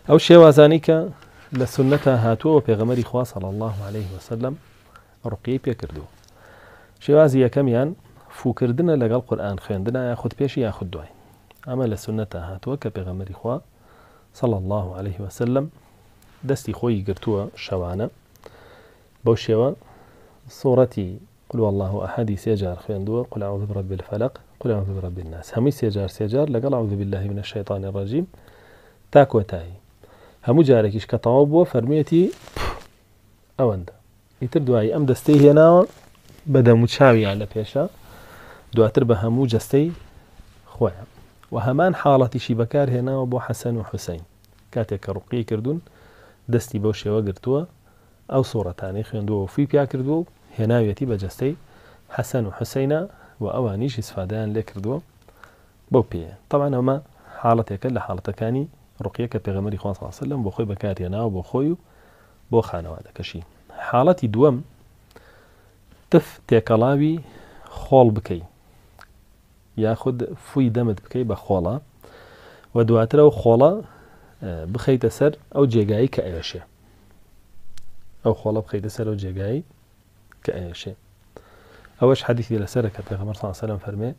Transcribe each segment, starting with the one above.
أو شێوازانی لسنة هاتووە پێغەمبەری خوا صلى الله عليه وسلم ڕقیەی پێکردووە. شێوازی یەکەمیان فوکردنە لەگەڵ قورئان خوێندنە یاخود پێشی یاخود دوای. ئەمە لە سنەتە هاتووە کە پێغەمبەری خوا صلى الله عليه وسلم دەستی خۆی گرتووە شەوانە بەو شێوە سورەتی قل هو الله أحد سێجار خوێندووە، قل أعوذ برب الفلق، قل أعوذ برب الناس، هەمووی سێجار لەگەڵ أعوذ بالله من الشيطان الرجيم تا کۆتایی. هەموو جارێکیش کە تەواو بووە فەرموویەتی ئەوەندە. ئیتر دوایی ئەم دەستەی هێناوە بە دەم و چاویان لە پێشە، دواتر بە هەموو جەستەی خۆیان و هەمان حاڵەتیشی بەکار هێناوە بۆ حەسەن و حوسەین. کاتێک کە ڕقی کردوون دەستی بەو شێوە گرتووە، ئەو سوورەتانەی خوێندووە و فی پیا کردووە و هێناوێتی بە جەستەی حەسەن و حوسەینە و ئەوانیش ئیسفادەیان لێ کردووە بەو پێیە. طبعا ئەمە حاڵەتێکە لە حاڵەتەکانی ڕقیە کە پێغەمبەری خوا صلی الله علیه وسلم بۆ خۆی بەکار هێناوە بۆ خۆی و بۆ خانەوادەکەشی. حاڵەتی دووەم تف تێکەڵاوی خۆڵ بکەی یاخود فوی دەمت بکەی بە خۆڵە و دواترەوە خۆڵە بخەیتە سەر ئەو جێگایی کە ئەوێشێ. ئەو خۆڵە بخەیتە سەر ئەو جێگایی کە ئەوێشێ. ئەوەش حەدیثی لەسەرە کە پێغەمبەر صلی الله علیه وسلم فەرمێ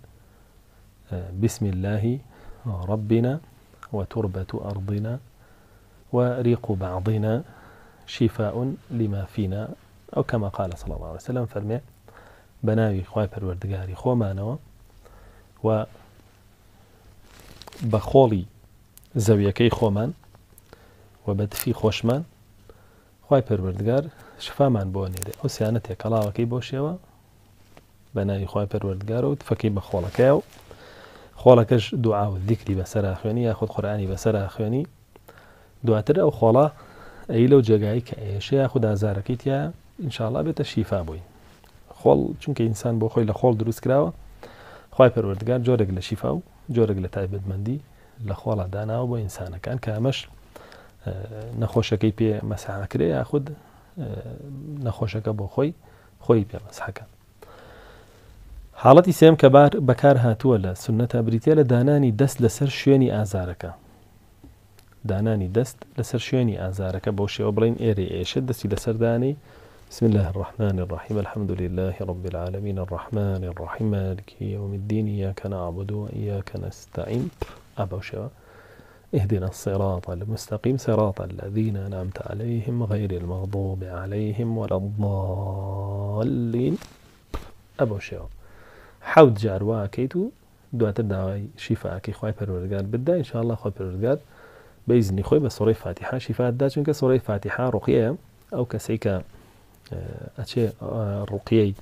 بسم الله ربنا وتربة أرضنا وريق بعضنا شفاء لما فينا، أو كما قال صلى الله عليه وسلم فرمي بناوي خواي پروردگاری خۆمانەوە و بەخۆڵی زەویەکەی خۆمان و بەدفی خۆشمان خواي پروردگار شفامان بۆ نێرێ. ئەو سیانە تێکەڵاوەکەی بۆ شێوە بەناوی خواي پروردگار و تفەکەی بە خۆڵەکەیە و خۆڵەکەش دوعا و ذیکری بەسەر خوێنی یاخود قورئانی بەسەر خوێنی. دواتر ئەو خۆڵە ئەی لەو جێگایی کە ئێشە یاخود ئازارەکەی تیا ئینشاءالله بێتە شیفا بووی. خۆڵ چونکە ئینسان بۆ خۆی لە خۆڵ دروست کراوە، خواي پەروەردگار جۆرێک لە شیفا و جۆرێک لە تایبەتمەندی لە خۆڵە داناوە بۆ ئینسانەکان کە ئەمەش نەخۆشەکەی پێ مەسحەکرێ یاخود نەخۆشەکە بۆ خۆی پێ مەسحەکە. حاڵەتی سێم کە بەکار هاتووە لە سنەتە بریتە لە دانانی دەست لەسەر شوێنی ئازارەکە. دانانی دەست لەسەر شوێنی ئازارەکە بۆ شێوە بڵین ئێرە ئێشە دەستی لەسەر دانەی بسم الله الرحمن الرحيم الحمد لله رب العالمين الرحمن الرحيم مالك يوم الدين إياك نعبد وإياك نستعين أبو شوا اهدنا الصراط المستقيم صراط الذين أنعمت عليهم غير المغضوب عليهم ولا الضالين أبو شوا حود جار واكيتو دواتر داوای شیفاکەی خوای پەروەردگار بدە ئینشاءالله خوای پەروەردگار بەئیزنی خۆی بە سوڕەی فاتحە شیفات دا، چونکە سوڕەی فاتحە ڕوقیەیە. ئەو کەسەی کە ئەچێ ڕوقیەی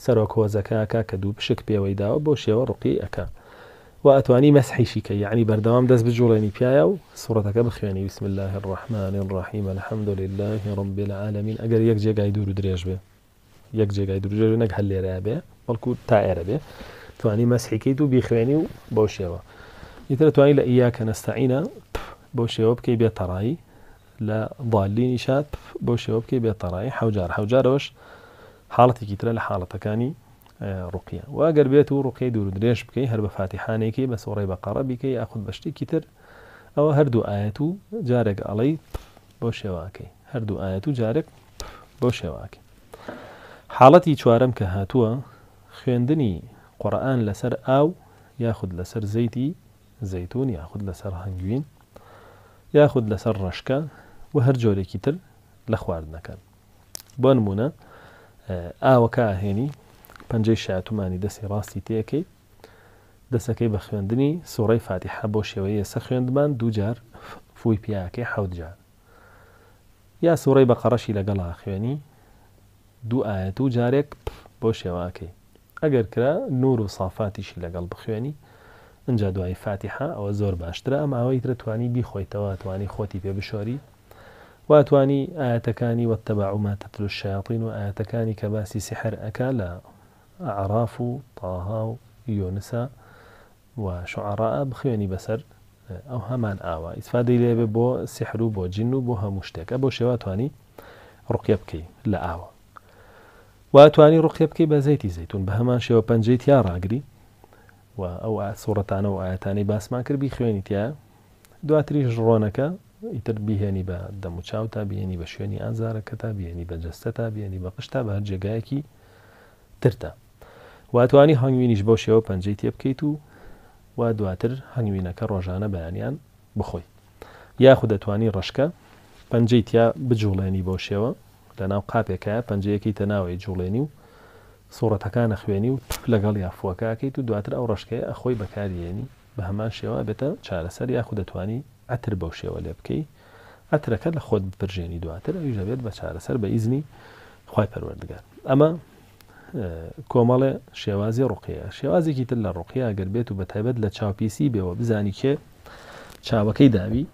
سەرۆک هۆزەکە کە دوو پشک پێوەی داوە بۆ شێوە ڕوقی ئەکا و ئەتوانی مەسحیشی کە یعنی بەردەوام دەست بجوڵێنی پیایە و سوڕەتەکە بخوێنی بسم الله الرحمن الرحيم الحمد لله رب العالمين. ئەگەر یەک جێگای دوور و درێژ بێ، یەک جێگای دوور درێژ نەک هەر لێرە بێ بەڵکو تا ئێرە بێ، توانی مەسحیکەیت و بیخوێنی و بەو شێوە. ئیتر توانی لە ئیاکە نەستەعینە بۆ شێوە بکەی بێت تەڕایی، لە ضالینی شات بۆ شێوە بکەی بێت تەڕایی حەوجارەوەش حاڵەتێکی ترە لە حاڵەتەکانی ڕوقیە. و ئەگەر بێت و ڕوقیەی دوور و درێژ بکەی هەر بە فاتحانێکی بە سوڕەی بەقەرە بیکەی یاخود بە شتێکی تر، ئەوە هەردوو ئایەت و جارێک ئەڵەی بۆ شێواکەی، هەردوو ئایەت و جارێک بۆ شێواکەی. حاڵەتی چوارەم کە هاتووە خوێندنی قورئان لەسەر ئاو یاخود لەسەر زەیتی زەیتون یاخود لەسەر هەنگوین یاخود لەسەر ڕەشکە و هەر جۆرێکی تر لە خواردنەکان. بۆ نمونە ئاوەکە ئاهێنی پەنجەی شایەتومانی دەستی ڕاستی تێکەی دەسەکەی بە خوێندنی سوڕەی فاتحە بۆ شێوەیە ئێستا خوێندمان دوو جار فوی پیاکەی حەوت جار، یا سوڕەی بەقەرەشی لەگەڵا خوێنی دوو ئایەت و جارێک بۆ شێواکەی. ئەگەر کرا نور و صافاتیشی لەگەڵ بخوێنی ئەنجا دوای فاتحە ئەوە زۆر باشترە. ئەم ئاوەی ترە توانی بیخۆیتەوە، توانی خۆتی پێ بشۆری و توانی ئاەتەکانی واتبعوا ما تتلو الشياطين و ئاەتەکانی کە باسی سحر ئەکا لە ئەعراف و طاها و یۆنسا و شعراء بخوێنی بەسەر ئەو هەمان ئاوە ئیسفادەی لێبێ بۆ سحر و بۆ جن و بۆ هەموو شتێکە. بۆ شێوە توانی ڕوقیە بکەی لە ئاوە و توانی ڕوقیە بکەی بە زەیتی زەیتون بە هەمان شێوە پەنجەی تیا ڕاگری و ئەو سوڕەتانە و ئاەتانەی باسمان کردبی خوێنی تیا، دواتریش ڕۆنەکە ئیتر بیهێنی بە دەم و چاوتا، بیهێنی بە شوێنی ئازارەکەتا، بیهێنی بە جەستەتا، بیهێنی بە قشتا، بە هەر جێگایەکی ترتە. واتوانی هەنگوینیش بۆ شێوە پەنجەی تێ بکەیت و دواتر هەنگوینەکە ڕۆژانە بەیانیان بخۆی. یاخود دەتوانی ڕەشکە پەنجەی تیا بجوڵێنی بۆ شێوە لەناو قاپێکە پەنجەیەکی تەناوی جوڵێنی و سوورەتەکانە خوێنی و لەگەڵ یافوەکەکەیت و دواتر ئەو ڕشکەیە ئەخۆی بەکارێنی بە هەمان شێوە بێتە چارەسەر. یاخود دەتوانی ئەتر بەو شێوە لێ بکەی، ئەترەکە لە خۆت بپرژێنی دواتر ئەویش دەبێت بە چارەسەر بە ئیزنی خوای پەروەردگار. ئەمە کۆمەڵێ شێوازی ڕوقیە. شێوازێکی تر لە ڕوقیە ئەگەر بێت و بە تایبەت لە چاوپیسی بێەوە بزانی کێ چاوەکەی داوی،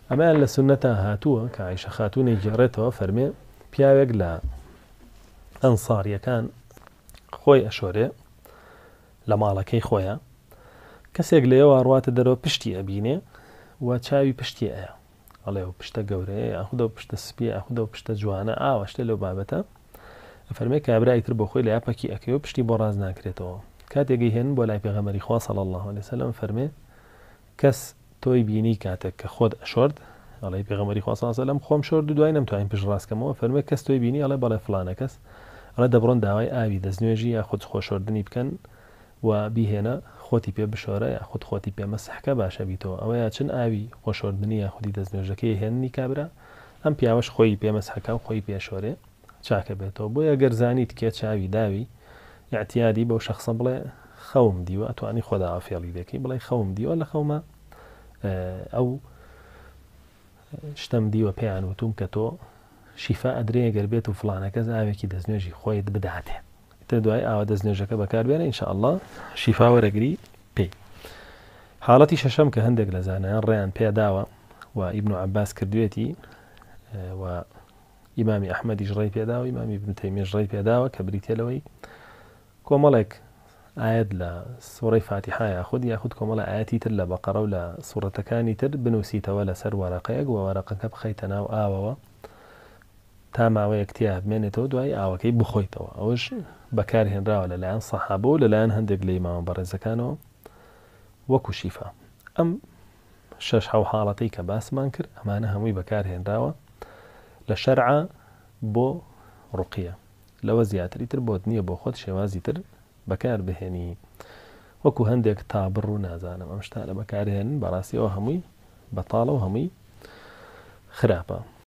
ئەمەیان لە سونەتە هاتووە کە عایشە خاتوونی گێڕێتەوە فەرمێ پیاوێک لە ئەنساریەکان خۆی ئەشۆرێ لە ماڵەکەی خۆیە، کەسێک لێەوە ڕواتە دەرەوە پشتی ئەبینێ و چاوی پشتی ئەیە، ئەڵێ و پشتە گەورەیە ئەخودە و پشتە سپی ئەخودە و پشتە جوانە ئاوەشتە لەو بابەتە فەرمێ کابرای تر بۆ خۆی لە یاپەکی ئەکەی و پشتی بۆ ڕاز ناکرێتەوە. کاتێکی هێن بۆ لای پێغەمبەری خوا صلی الله علیه وسلم فەرمێ کەس تۆی بینی کاتێک کە خۆت ئەشۆرد، ئەڵێ پێغەمبەری خوا صلی الله علیه وسلم خۆم شۆرد و دوای نەمتوانین پشت ڕاستکەمەوە، فەرمێ کەس تۆی بینی، ئەڵێ بەڵێ فڵانە کەس، ئەڵێ دەبڕۆن داوای ئاوی دەستنوێژی یا خۆت خۆشۆردنی بکەن و بیهێنە خۆتی پێ بشۆرە یا خۆتی پێ مەسحکە باشە بیتەوە. ئەوەیە چن ئاوی خۆشۆردنی یا خودی دەستنوێژەکەی هێننی کابرا، ئەم پیاوەش خۆی پێ مەسحکە و خۆی پێشۆرێ چاکە بێتەوە. بۆیە گەر زانیت کێ چاوی داوی یاعتیادی بەو شەخصە بڵێ خەوم دیوە، ئەتوانی خۆدا ئافێڵی دەکەی بڵێ خەوم دیوە لە خەومە ئەو شتم دیوە پێیان وتوم کە تۆ شیفا ئەدرێ گەر بێت و فڵانە کەس ئاوێکی دەستنوێژی خۆیت بداتێ، تر دوای ئاوە دەستنوێژەکە بەکاربێنە ئینشاءالله شیفا وەرەگری پێی. حاڵەتی شەشەم کە هەندێک لە زانایان ڕێیان پێداوە و ئیبن عەباس کردوێتی و ئیمامی ئەحمەدیش ڕێی پێداوە، ئیمامی ئیبن تەیمیەش ڕێی پێداوە کە بریتێ لەوەی کۆمەڵێک ئاەت لە سوورەی فاتیحە یاخود کۆمەڵە ئاەتی تر لە بەقەرە و لە سوورەتەکانی تر بنووسیتەوە لەسەر وەرەقەیەک و وەرەقەکە بخەیتە ناو ئاوەوە تا ماوەیەک تیا بمێنێتەوە دوای ئاوەکەی بخۆیتەوە. ئەوش بەکارهێنراوە لەلایەن سەحابە و لەلایەن هەندێک لە ئیمامە بەڕێزەکانەوە وەکو شیفا. ئەم شەش حەو حاڵەتەی کە باسمان کرد ئەمانە هەمووی بەکارهێنراوە لە شەرعە بۆ ڕوقیە، لەوە زیاتری تر بۆت نییە بۆ خۆت شێوازی تر بەکار بهێنی وەکو هەندێک تابڕ و نازانم ئەم شتانە بەکارهێنن بەڕاستیەوە هەمووی بەتاڵە و هەمووی خراپە.